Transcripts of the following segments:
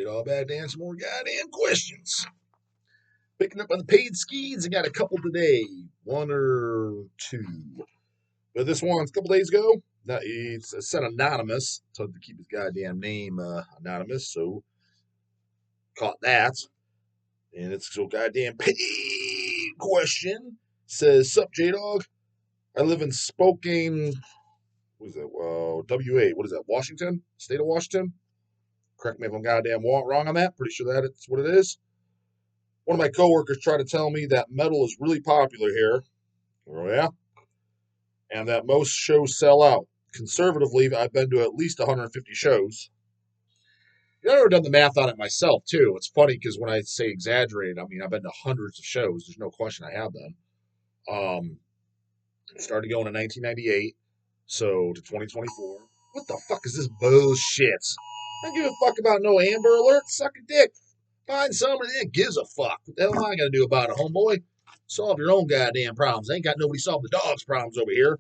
J-Dog back to answer more goddamn questions. Picking up on the paid skis. I got a couple today. One or two. But this one's a couple days ago. It's said anonymous. Told to keep his goddamn name anonymous, so caught that. And it's so goddamn paid question. Says, sup, J-Dog? I live in Spokane. What is that? WA. What is that? Washington? State of Washington? Correct me if I'm goddamn wrong on that. Pretty sure that's what it is. One of my coworkers tried to tell me that metal is really popular here. Oh, yeah? And that most shows sell out. Conservatively, I've been to at least 150 shows. I've never done the math on it myself, too. It's funny because when I say exaggerated, I mean, I've been to hundreds of shows. There's no question I have them. Started going in 1998, so to 2024. What the fuck is this bullshit? I don't give a fuck about no Amber Alert. Suck a dick. Find somebody that gives a fuck. What the hell am I going to do about it, homeboy? Solve your own goddamn problems. Ain't got nobody solve the dog's problems over here.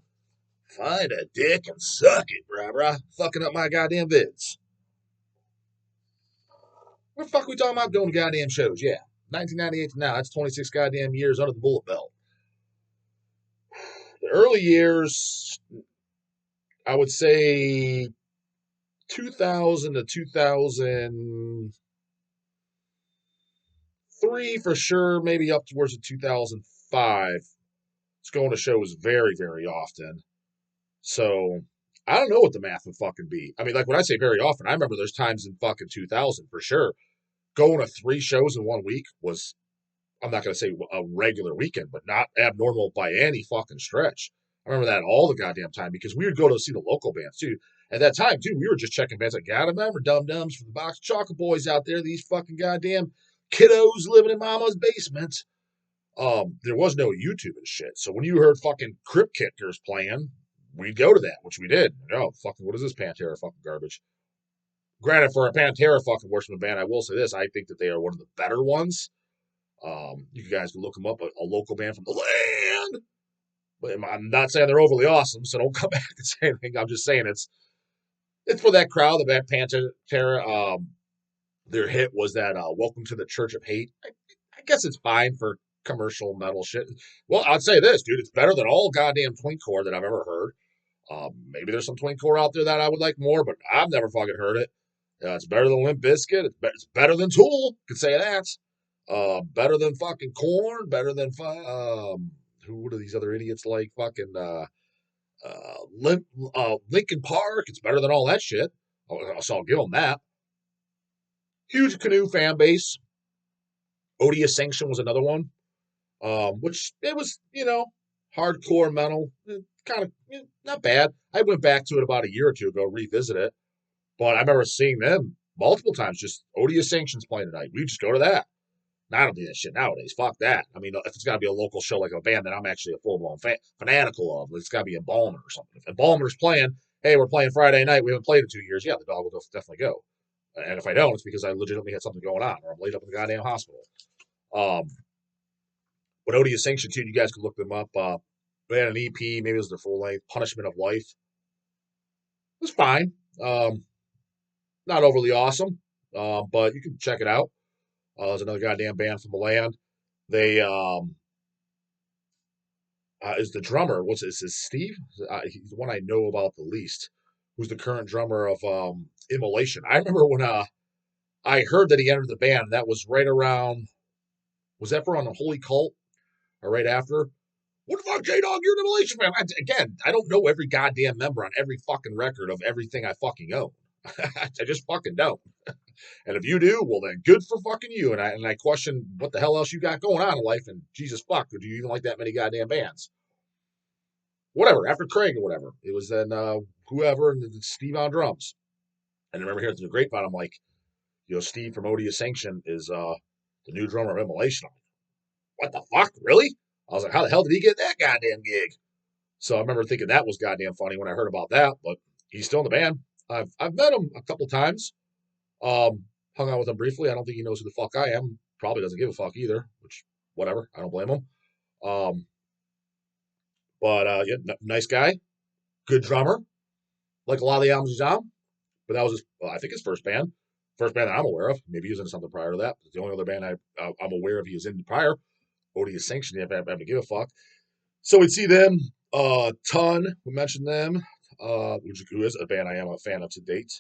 Find a dick and suck it, brah. Fucking up my goddamn vids. What the fuck are we talking about doing goddamn shows? Yeah. 1998 to now. That's 26 goddamn years under the bullet belt. The early years, I would say 2000 to 2003 for sure, maybe up towards the 2005. It's going to shows very, very often. So I don't know what the math would fucking be. I mean, like when I say very often, I remember there's times in fucking 2000 for sure. Going to 3 shows in 1 week was, I'm not going to say a regular weekend, but not abnormal by any fucking stretch. I remember that all the goddamn time because we would go to see the local bands too. At that time too, we were just checking bands like, gotta remember Dum Dums from the Box of Chocolate Boys out there, these fucking goddamn kiddos living in mama's basement. There was no YouTube and shit. So when you heard fucking Crypt Kickers playing, we'd go to that, which we did. Oh, fucking, what is this Pantera fucking garbage? Granted, for a Pantera fucking worshiping band, I will say this, I think that they are one of the better ones. You guys can look them up, a local band from the land. But I'm not saying they're overly awesome, so don't come back and say anything. I'm just saying it's for that crowd, the band Pantera. Their hit was that Welcome to the Church of Hate. I guess it's fine for commercial metal shit. Well, I'd say this, dude. It's better than all goddamn twinkcore that I've ever heard. Maybe there's some twinkcore out there that I would like more, but I've never fucking heard it. It's better than Limp Bizkit. It's better than Tool. Could say that. Better than fucking Korn. Better than what are these other idiots like? Fucking Linkin Park. It's better than all that shit. So I'll give them that. Huge Canoe fan base. Odious Sanction was another one. Which it was, hardcore metal. Kind of not bad. I went back to it about a year or two ago, revisit it. But I remember seeing them multiple times. Just Odious Sanctions playing tonight. We just go to that. I don't do that shit nowadays. Fuck that. I mean, if it's got to be a local show like a band that I'm actually a full-blown fanatical of, it's got to be a Balmer or something. If a Balmer's playing, hey, we're playing Friday night, we haven't played in 2 years, yeah, the dog will definitely go. And if I don't, it's because I legitimately had something going on or I'm laid up in the goddamn hospital. But Odious Sanction, too, you guys can look them up. They had an EP, maybe it was their full length, Punishment of Life. It was fine. Not overly awesome, but you can check it out. There's another goddamn band from the land. They is the drummer. What's this? Is Steve? He's the one I know about the least. Who's the current drummer of Immolation? I remember when I heard that he entered the band. That was right around. Was that for on the Holy Cult or right after? What the fuck, J-Dog? You're an Immolation fan. Again, I don't know every goddamn member on every fucking record of everything I fucking own. I just fucking don't. And if you do, well then good for fucking you. And I question what the hell else you got going on in life. And Jesus fuck, do you even like that many goddamn bands? Whatever, after Craig or whatever. It was then whoever and then Steve on drums. And I remember hearing through the grapevine, I'm like, Steve from Odious Sanction is the new drummer of Immolation. What the fuck? Really? I was like, how the hell did he get that goddamn gig? So I remember thinking that was goddamn funny when I heard about that, but he's still in the band. I've met him a couple times. Hung out with him briefly. I don't think he knows who the fuck I am. Probably doesn't give a fuck either, which, whatever. I don't blame him. Yeah, nice guy. Good drummer. Like a lot of the albums he's on. But that was I think his first band. First band that I'm aware of. Maybe he was in something prior to that. But the only other band I'm aware of he was in prior. Odious Sanction, if I have to give a fuck. So we'd see them. Ton, we mentioned them. Who is a band I am a fan of to date.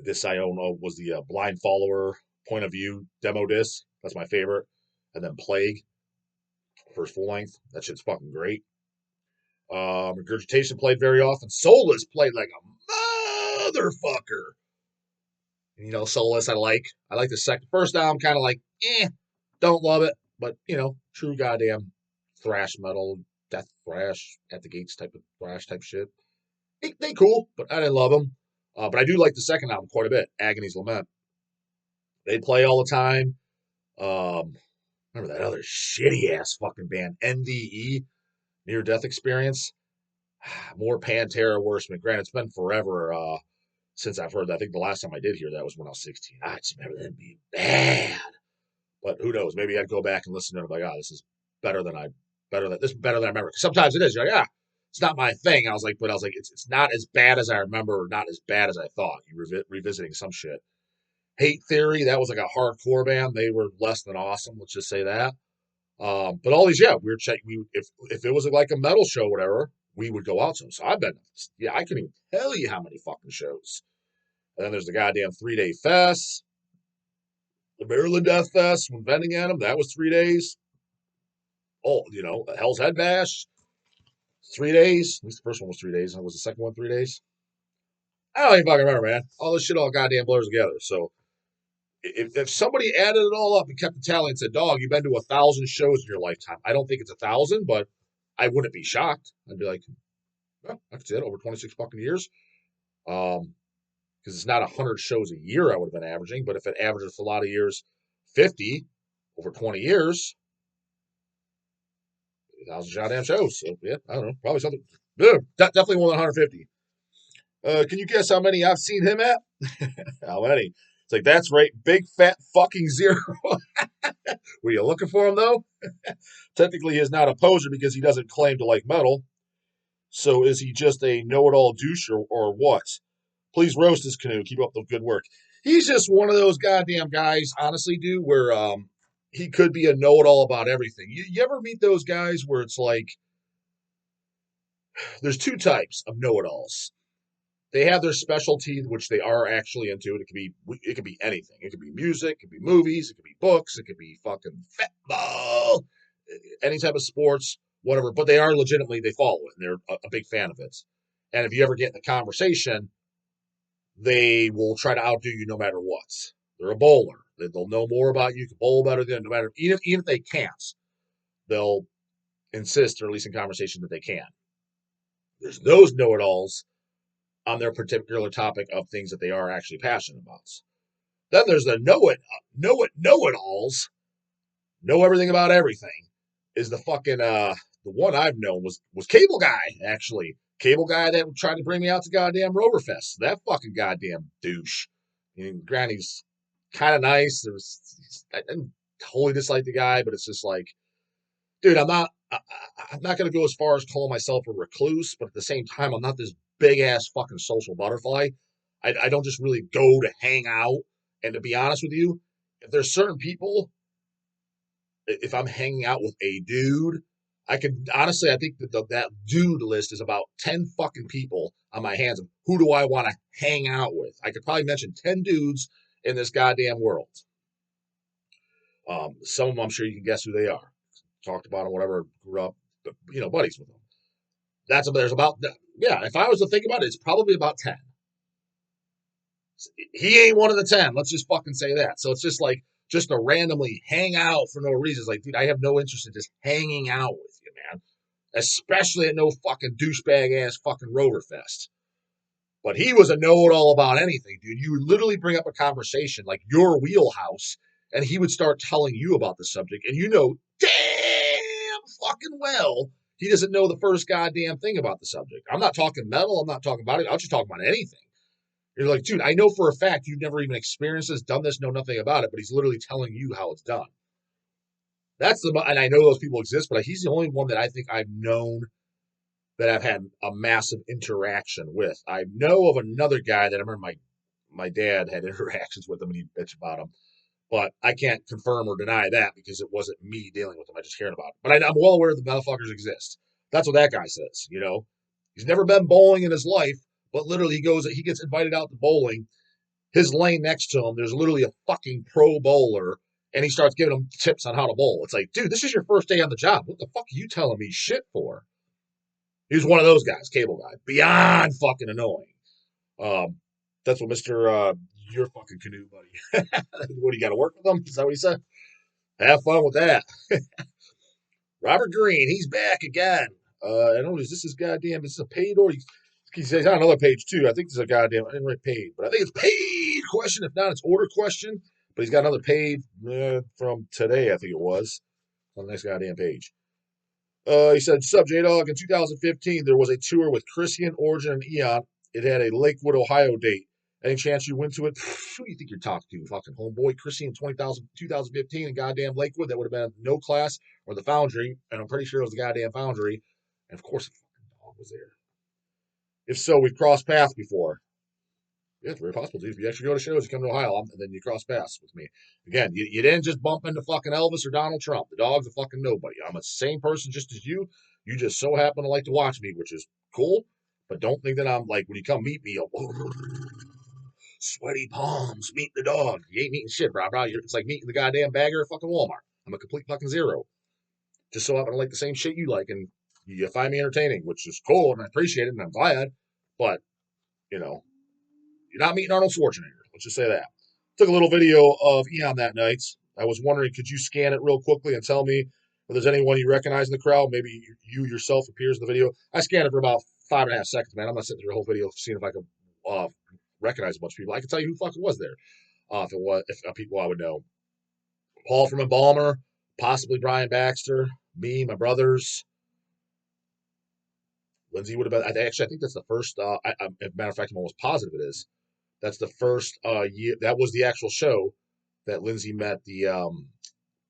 This I don't know was the Blind Follower Point of View demo disc. That's my favorite. And then Plague, first full length. That shit's fucking great. Regurgitation played very often. Soulless played like a motherfucker. And, you know, Soulless I like. I like the second. First album, kind of like, don't love it. But, you know, true goddamn thrash metal, death thrash, at the gates type of thrash type shit. They cool, but I didn't love them. But I do like the second album quite a bit, Agony's Lament. They play all the time. Remember that other shitty ass fucking band, NDE, Near Death Experience. More Pantera, worse. Granted, it's been forever since I've heard that. I think the last time I did hear that was when I was 16. I just remember them being bad. But who knows? Maybe I'd go back and listen to it. Like, this is better than I remember. Sometimes it is. You're like, it's not my thing. I was like, it's not as bad as I remember, or not as bad as I thought. You revisiting some shit. Hate Theory, that was like a hardcore band. They were less than awesome. Let's just say that. But all these, we were checking. If it was like a metal show, or whatever, we would go out to them. So I've been, I couldn't even tell you how many fucking shows. And then there's the goddamn 3-day fest. The Maryland Death Fest, when vending at them, that was 3 days. Oh, you know, Hell's Head Bash, 3 days. At least the first one was 3 days. And was the second one 3 days? I don't even fucking remember, man. All this shit all goddamn blurs together. So if somebody added it all up and kept the tally and said, dog, you've been to 1,000 shows in your lifetime. I don't think it's 1,000, but I wouldn't be shocked. I'd be like, I could see it over 26 fucking years. Because it's not 100 shows a year I would have been averaging, but if it averages a lot of years, 50 over 20 years, 1,000 goddamn shows. So, yeah, I don't know. Probably something. Definitely more than 150. Can you guess how many I've seen him at? How many? It's like, that's right. Big fat fucking zero. Were you looking for him, though? Technically, he is not a poser because he doesn't claim to like metal. So is he just a know-it-all douche or what? Please roast his canoe. Keep up the good work. He's just one of those goddamn guys, honestly, dude, where he could be a know-it-all about everything. You ever meet those guys where it's like, there's two types of know-it-alls. They have their specialty, which they are actually into. It could be anything. It could be music, it could be movies, it could be books, it could be fucking football, any type of sports, whatever. But they are legitimately, they follow it, and they're a big fan of it. And if you ever get in the conversation, they will try to outdo you no matter what. They're a bowler. They'll know more about you, can bowl better than no matter, even if they can't, they'll insist, or at least in conversation, that they can. There's those know-it-alls on their particular topic of things that they are actually passionate about. Then there's the know-it-alls, know everything about everything. Is the fucking the one I've known was Cable Guy, actually. Cable Guy that tried to bring me out to goddamn Roverfest. That fucking goddamn douche. I mean, Granny's kind of nice. I didn't totally dislike the guy, but it's just like, dude, I'm not going to go as far as calling myself a recluse, but at the same time, I'm not this big ass fucking social butterfly. I don't just really go to hang out. And to be honest with you, if there's certain people, if I'm hanging out with a dude, I think that dude list is about 10 fucking people on my hands of who do I want to hang out with. I could probably mention 10 dudes in this goddamn world. Some of them, I'm sure you can guess who they are. Talked about them, whatever, grew up, buddies with them. If I was to think about it, it's probably about 10. He ain't one of the 10. Let's just fucking say that. So it's just like, just to randomly hang out for no reason. It's like, dude, I have no interest in just hanging out with you, man. Especially at no fucking douchebag ass fucking Roverfest. But he was a know-it-all about anything, dude. You would literally bring up a conversation like your wheelhouse, and he would start telling you about the subject, and you know damn fucking well he doesn't know the first goddamn thing about the subject. I'm not talking metal. I'm not talking about it. I'll just talk about anything. You're like, dude, I know for a fact you've never even experienced this, done this, know nothing about it, but he's literally telling you how it's done. And I know those people exist, but he's the only one that I think I've known that I've had a massive interaction with. I know of another guy that I remember my dad had interactions with him and he'd bitch about him. But I can't confirm or deny that because it wasn't me dealing with them. I just heard about it. But I'm well aware the motherfuckers exist. That's what that guy says, you know? He's never been bowling in his life, but literally he gets invited out to bowling. His lane next to him, there's literally a fucking pro bowler, and he starts giving him tips on how to bowl. It's like, dude, this is your first day on the job. What the fuck are you telling me shit for? He was one of those guys, cable guy. Beyond fucking annoying. That's what Mr. Your fucking canoe buddy. What, do you got to work with him? Is that what he said? Have fun with that. Robert Green, he's back again. I don't know, is this his goddamn, is this a paid order? He says on another page too. I think this is a goddamn, I didn't write paid, but I think it's paid question. If not, it's order question. But he's got another paid from today, I think it was, on the next goddamn page. He said, "Sup, J-Dog, in 2015, there was a tour with Christian, Origin, and Eon. It had a Lakewood, Ohio date. Any chance you went to it?" Who do you think you're talking to? Fucking homeboy. Christian in 2015 in goddamn Lakewood. That would have been No Class or the Foundry. And I'm pretty sure it was the goddamn Foundry. And of course, the fucking dog was there. If so, we've crossed paths before. Yeah, it's very possible, dude. If you actually go to shows, you come to Ohio, and then you cross paths with me. Again, you didn't just bump into fucking Elvis or Donald Trump. The dog's a fucking nobody. I'm the same person just as you. You just so happen to like to watch me, which is cool. But don't think that I'm like, when you come meet me, sweaty palms, meet the dog. You ain't meeting shit, bro. It's like meeting the goddamn bagger at fucking Walmart. I'm a complete fucking zero. Just so happen to like the same shit you like, and you find me entertaining, which is cool, and I appreciate it, and I'm glad. But, you know, you're not meeting Arnold Schwarzenegger. Let's just say that. Took a little video of Eon that night. I was wondering, could you scan it real quickly and tell me if there's anyone you recognize in the crowd? Maybe you yourself appears in the video. I scanned it for about 5.5 seconds, man. I'm not sitting through the whole video seeing if I could recognize a bunch of people. I can tell you who fucking was there. If people I would know. Paul from Embalmer, possibly Brian Baxter, me, my brothers. Lindsay would have been. I think that's the first. As a matter of fact, I'm almost positive it is. That's the first year. That was the actual show that Lindsay met the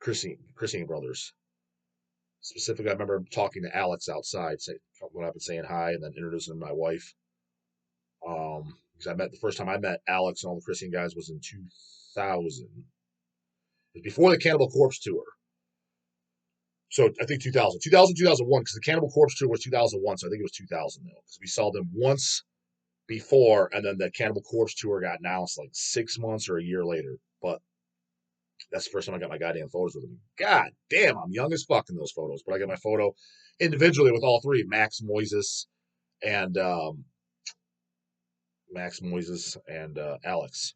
Christine brothers. Specifically, I remember talking to Alex outside, when I've been saying hi, and then introducing him to my wife. Because the first time I met Alex and all the Christine guys was in 2000. It was before the Cannibal Corpse tour. So I think 2000, 2001, because the Cannibal Corpse tour was 2001, so I think it was 2000 though, because we saw them once before, and then the Cannibal Corpse tour got announced like 6 months or a year later. But that's the first time I got my goddamn photos with them. God damn, I'm young as fuck in those photos. But I got my photo individually with all three, Max Moises and Alex.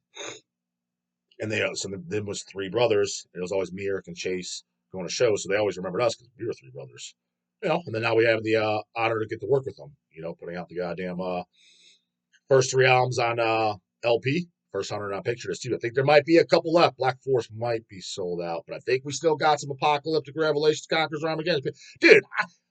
And then was three brothers. And it was always me, Eric, and Chase going to shows, so they always remembered us because we were three brothers. You know, and then now we have the honor to get to work with them. You know, putting out the goddamn first three albums on LP. First 100 on picture disc too. I think there might be a couple left. Black Force might be sold out, but I think we still got some Apocalyptic Revelations, Conquerors, Armageddon. Dude,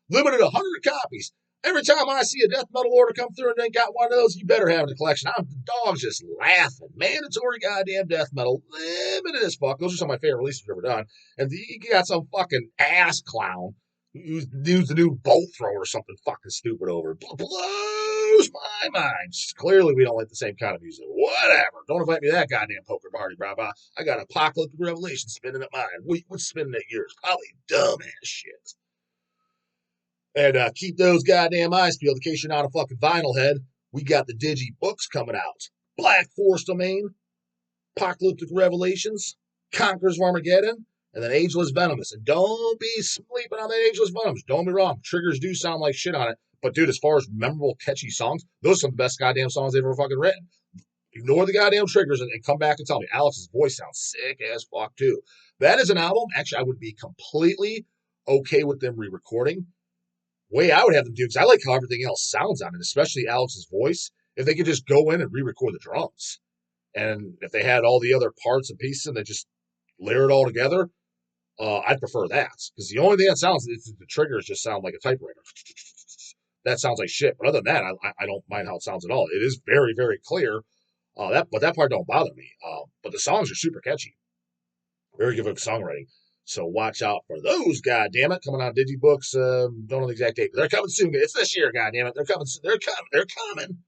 limited 100 copies. Every time I see a death metal order come through and they got one of those, you better have it in the collection. The dog's just laughing. Mandatory goddamn death metal. Limited as fuck. Those are some of my favorite releases we've ever done. And you got some fucking ass clown who's the new bolt thrower or something fucking stupid over. Blows my mind. Clearly, we don't like the same kind of music. Whatever. Don't invite me to that goddamn poker party, bro. I got Apocalyptic Revelation spinning at mine. What's spinning at yours? Probably dumbass shit. And keep those goddamn eyes peeled in case you're not a fucking vinyl head. We got the Digi books coming out. Black Force Domain, Apocalyptic Revelations, Conquerors of Armageddon, and then Ageless Venomous. And don't be sleeping on that Ageless Venomous. Don't be wrong. Triggers do sound like shit on it. But, dude, as far as memorable, catchy songs, those are some of the best goddamn songs they've ever fucking written. Ignore the goddamn triggers and come back and tell me. Alex's voice sounds sick as fuck, too. That is an album. Actually, I would be completely okay with them re-recording. Way I would have them do, because I like how everything else sounds on it, especially Alex's voice, if they could just go in and re-record the drums. And if they had all the other parts and pieces and they just layer it all together, I'd prefer that. Because the only thing that sounds is the triggers just sound like a typewriter. That sounds like shit. But other than that, I don't mind how it sounds at all. It is very, very clear. But that part don't bother me. But the songs are super catchy. Very good songwriting. So watch out for those, goddammit, coming on Digibooks. Don't know the exact date, but they're coming soon. It's this year, goddammit. They're coming. They're coming.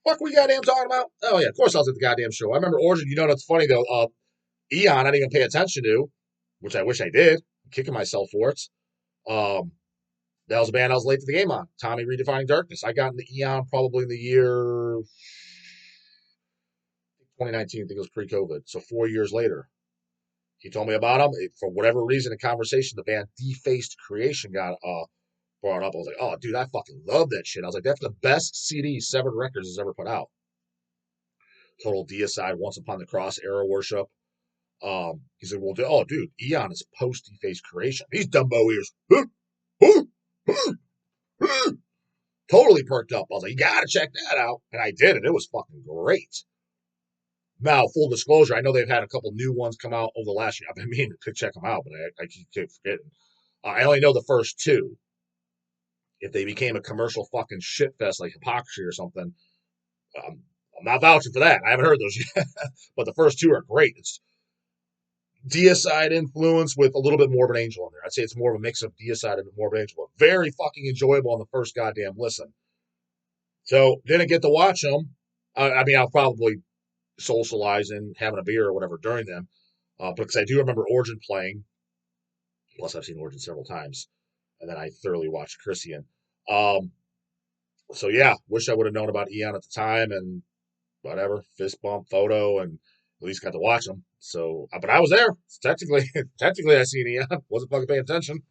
fuck we goddamn talking about? Oh, yeah, of course I was at the goddamn show. I remember Origin. You know what's funny, though? Eon, I didn't even pay attention to, which I wish I did. I'm kicking myself for it. Um, that was a band I was late to the game on. Tommy Redefining Darkness. I got into Eon probably in the year 2019. I think it was pre-COVID. So 4 years later. He told me about them. For whatever reason, in conversation, the band Defaced Creation got brought up. I was like, oh, dude, I fucking love that shit. I was like, that's the best CD Severed Records has ever put out. Total Deicide, Once Upon the Cross, Era Worship. He said, well, oh, dude, Eon is post-Defaced Creation. These Dumbo ears. Totally perked up. I was like, you gotta check that out. And I did, and it was fucking great. Now, full disclosure, I know they've had a couple new ones come out over the last year. I've been meaning to check them out, but I keep forgetting. I only know the first two. If they became a commercial fucking shitfest like Hypocrisy or something, I'm not vouching for that. I haven't heard those yet. But the first two are great. It's Deicide influence with a little bit Morbid Angel in there. I'd say it's more of a mix of Deicide and Morbid Angel. But very fucking enjoyable on the first goddamn listen. So, didn't get to watch them. I mean, I'll probably socializing, having a beer or whatever during them. Because I do remember Origin playing. Plus, I've seen Origin several times. And then I thoroughly watched Christian. So, yeah, wish I would have known about Eon at the time and whatever, fist bump, photo, and at least got to watch them. So, but I was there. Technically, I seen Eon. Wasn't fucking paying attention.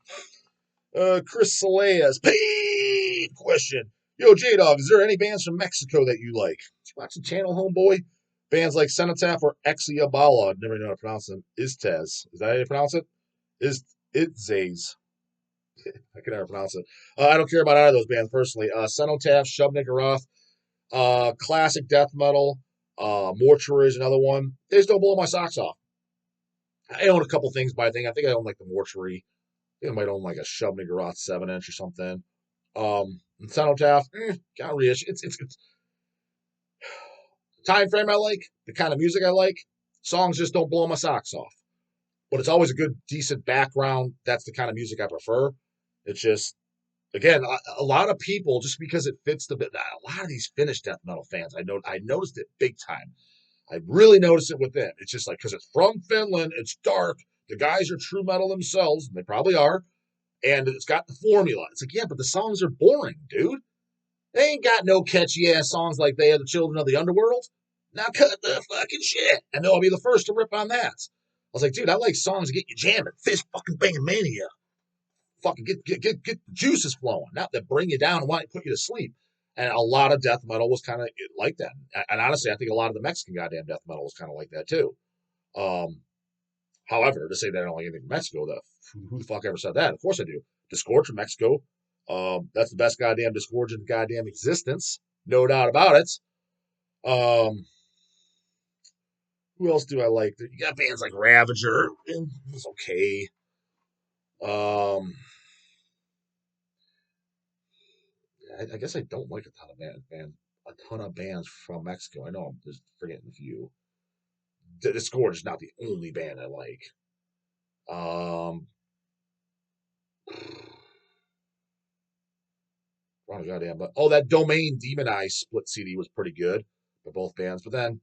Chris Saleas, paid question. Yo, J-Dog, is there any bands from Mexico that you like? Did you watch the channel, homeboy? Bands like Cenotaph or Exiabala. I've never know how to pronounce them. Iztez. Is that how you pronounce it? Itzes. I can never pronounce it. I don't care about either of those bands personally. Cenotaph, Shub Niggurath, classic death metal. Mortuary is another one. They just don't blow my socks off. I own a couple things, but I think I own like the Mortuary. I think I might own like a Shub Niggurath 7-inch or something. And Cenotaph, got reissue. It's time frame I like, the kind of music I like. Songs just don't blow my socks off. But it's always a good, decent background. That's the kind of music I prefer. It's just, again, a lot of people, just because it fits a lot of these Finnish death metal fans, I noticed it big time. I really noticed it with them. It's just like, because it's from Finland, it's dark, the guys are true metal themselves, and they probably are, and it's got the formula. It's like, yeah, but the songs are boring, dude. They ain't got no catchy ass songs like they are the Children of the Underworld. Now cut the fucking shit. And they'll be the first to rip on that. I was like, dude, I like songs that get you jamming. Fish fucking banging mania. Fucking get the juices flowing. Not that bring you down and want to put you to sleep. And a lot of death metal was kind of like that. And honestly, I think a lot of the Mexican goddamn death metal was kind of like that too. However, to say that I don't like anything from Mexico, who the fuck ever said that? Of course I do. Discord from Mexico. That's the best goddamn Discord in goddamn existence. No doubt about it. Who else do I like? You got bands like Ravager. It's okay. I guess I don't like a ton of bands from Mexico. I know I'm just forgetting a few. Discord is not the only band I like. Oh goddamn! But that Domain Demonized split CD was pretty good for both bands. But then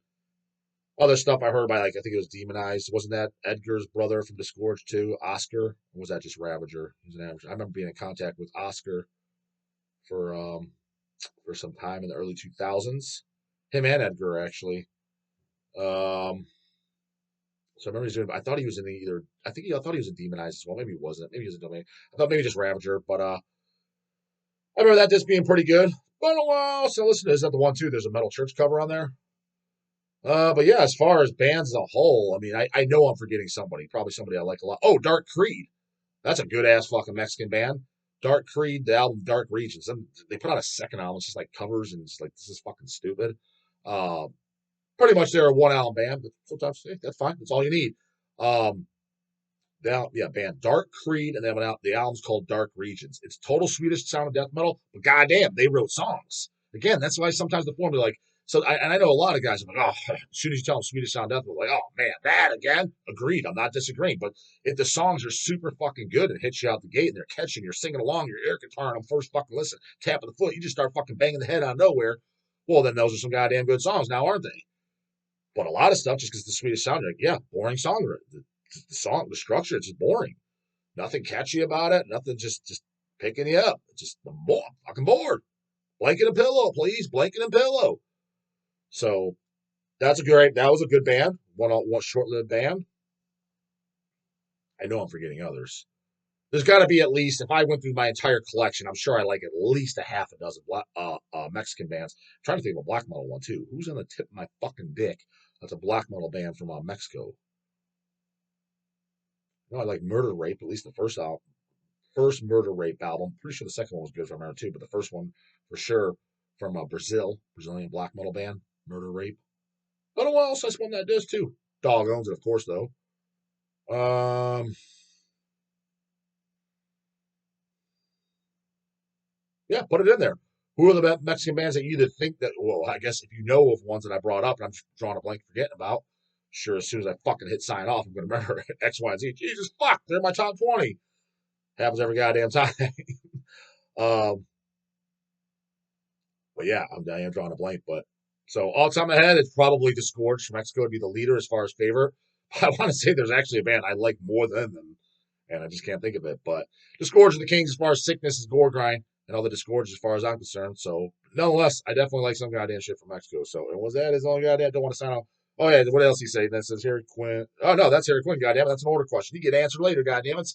other stuff I heard by, like, I think it was Demonized. Wasn't that Edgar's brother from Disgorge too? Oscar? Or was that just Ravager? He was an Ravager. I remember being in contact with Oscar for some time in the early 2000s. Him and Edgar actually. So I remember I thought he was in I thought he was in Demonized as well. Maybe he wasn't. Maybe he was in Domain. I thought maybe just Ravager, but I remember that disc being pretty good. But a while. So listen, is that the one too? There's a Metal Church cover on there. But yeah, as far as bands as a whole, I mean, I know I'm forgetting somebody. Probably somebody I like a lot. Oh, Dark Creed. That's a good ass fucking Mexican band. Dark Creed, the album Dark Regions. And they put out a second album. It's just like covers, and it's like, this is fucking stupid. Pretty much they're a one album band, but sometimes that's fine. That's all you need. Band Dark Creed, and they have the album's called Dark Regions. It's total Swedish sound of death metal, but goddamn, they wrote songs. Again, that's why sometimes the formula, like, I know a lot of guys are like, oh, as soon as you tell them Swedish sound death metal, like, oh man, that again. Agreed, I'm not disagreeing, but if the songs are super fucking good and hit you out the gate and they're catching, you're singing along, your air guitar on them first fucking listen, tap of the foot, you just start fucking banging the head out of nowhere. Well, then those are some goddamn good songs now, aren't they? But a lot of stuff, just because the Swedish soundtrack, yeah, boring song. The song, the structure, it's just boring. Nothing catchy about it. Nothing just picking you up. Just I'm fucking bored. Blanket and pillow, please. Blanket and pillow. So that was a good band. One short-lived band. I know I'm forgetting others. There's got to be at least, if I went through my entire collection, I'm sure I like at least a half a dozen Mexican bands. I'm trying to think of a black metal one too. Who's on the tip of my fucking dick? That's a black metal band from Mexico. I like Murder Rape, at least the first Murder Rape album. Pretty sure the second one was good if I remember too, but the first one for sure from Brazilian black metal band, Murder Rape. I don't know what else that's one that does too. Dog owns it, of course, though. Yeah, put it in there. Who are the Mexican bands that you either think that? Well, I guess if you know of ones that I brought up, and I'm drawing a blank, forgetting about. Sure, as soon as I fucking hit sign off, I'm gonna remember X, Y, and Z. Jesus fuck, they're my top 20. Happens every goddamn time. um, but yeah, I am drawing a blank. But so all the time ahead, it's probably Disgorge from Mexico would be the leader as far as favorite. I want to say there's actually a band I like more than them, and I just can't think of it. But Disgorge of the Kings as far as sickness is gore grind, and all the Disgorge as far as I'm concerned. So nonetheless, I definitely like some goddamn shit from Mexico. So and was that his only goddamn? Don't want to sign off. Oh yeah, what else he say? That says Harry Quinn. Oh no, that's Harry Quinn. Goddamn, that's an order question. You get answered later. Goddamn it.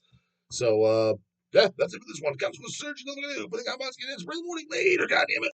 So yeah, that's it for this one. Comes with Surgeon of the New. Putting on Musket. It's morning later. Goddamn it.